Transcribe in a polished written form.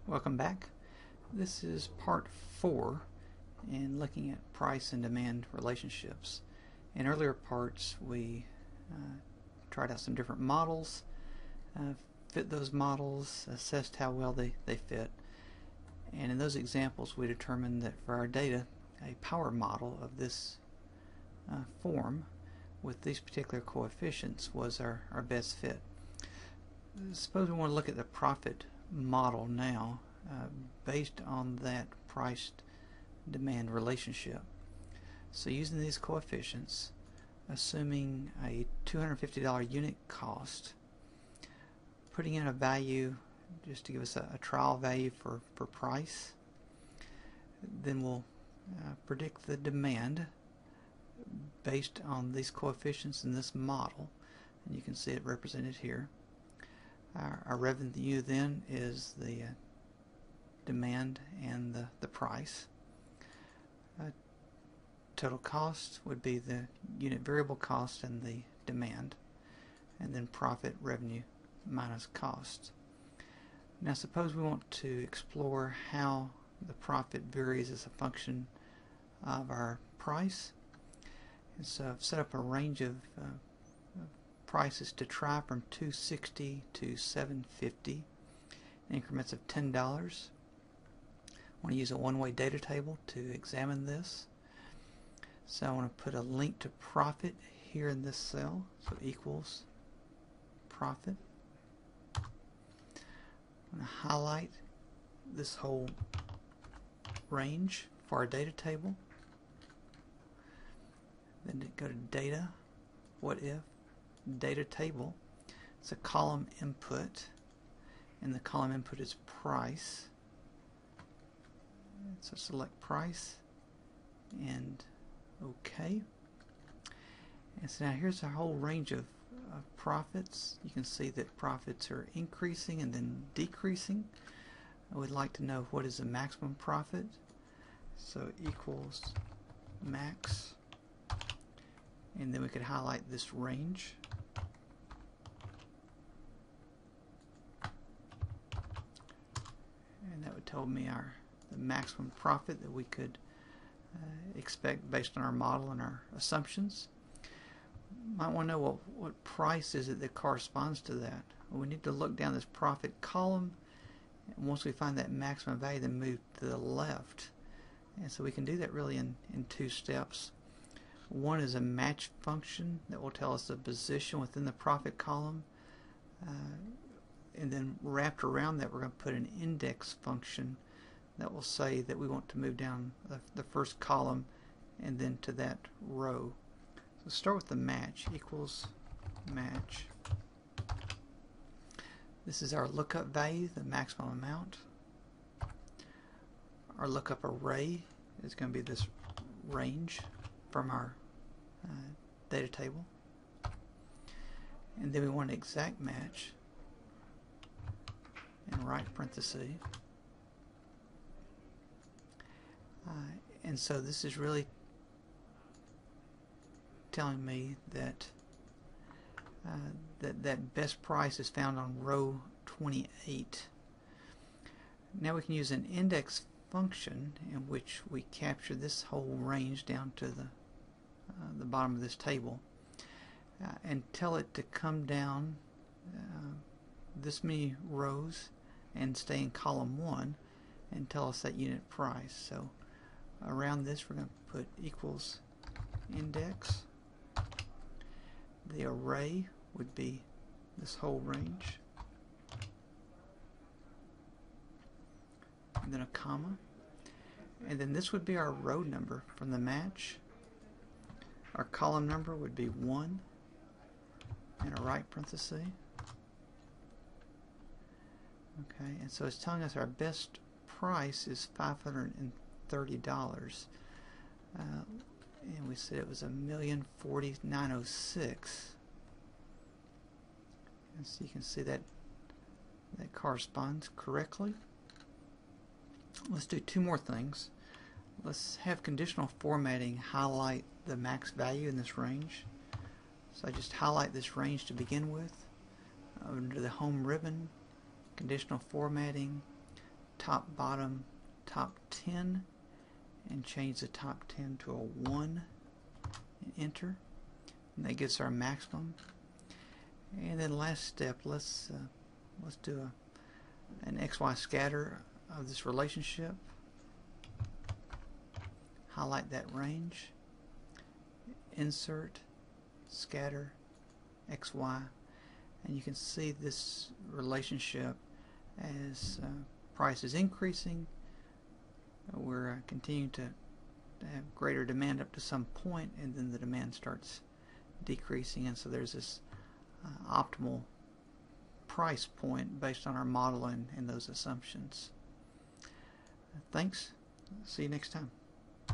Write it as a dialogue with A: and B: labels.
A: Welcome back. This is part 4 in looking at price and demand relationships. In earlier parts we tried out some different models, fit those models, assessed how well they fit, and in those examples we determined that for our data a power model of this form with these particular coefficients was our best fit. Suppose we want to look at the profit model now based on that price demand relationship. So using these coefficients, assuming a $250 unit cost, putting in a value just to give us a trial value for price, then we'll predict the demand based on these coefficients in this model, and you can see it represented here. Our revenue then is the demand and the price. Total cost would be the unit variable cost and the demand, and then profit, revenue minus cost. Now suppose we want to explore how the profit varies as a function of our price. And so I've set up a range of prices to try from $2.60 to $7.50 in increments of $10. I want to use a one-way data table to examine this. So I want to put a link to profit here in this cell, so equals profit. I'm going to highlight this whole range for our data table. Then go to data, what if, data table. It's a column input, and the column input is price. So select price and OK. And so now here's a whole range of profits. You can see that profits are increasing and then decreasing. I would like to know what is the maximum profit. So equals max. And then we could highlight this range. And that would tell me the maximum profit that we could expect based on our model and our assumptions. Might want to know what price is it that corresponds to that. Well, we need to look down this profit column, and once we find that maximum value, then move to the left. And so we can do that really in two steps. One is a match function that will tell us the position within the profit column, and then wrapped around that we're going to put an index function that will say that we want to move down the first column and then to that row. So start with the match, equals match. This is our lookup value, the maximum amount. Our lookup array is going to be this range from our data table. And then we want an exact match and right parenthesis. And so this is really telling me that that best price is found on row 28. Now we can use an index function in which we capture this whole range down to the bottom of this table and tell it to come down this many rows and stay in column 1 and tell us that unit price. So around this we're going to put equals index. The array would be this whole range, and then a comma, and then this would be our row number from the match. Our column number would be 1 and a right parenthesis. Okay, and so it's telling us our best price is $530. And we said it was $1,040,906. And so you can see that corresponds correctly. Let's do two more things. Let's have conditional formatting highlight the max value in this range. So I just highlight this range to begin with. Under the home ribbon, conditional formatting, top, bottom, top 10 and change the top 10 to a 1 and enter, and that gets our maximum. And then last step, let's do an XY scatter of this relationship. Highlight that range, insert, scatter, XY, and you can see this relationship as price is increasing. We're continuing to have greater demand up to some point, and then the demand starts decreasing, and so there's this optimal price point based on our model and those assumptions. Thanks. See you next time.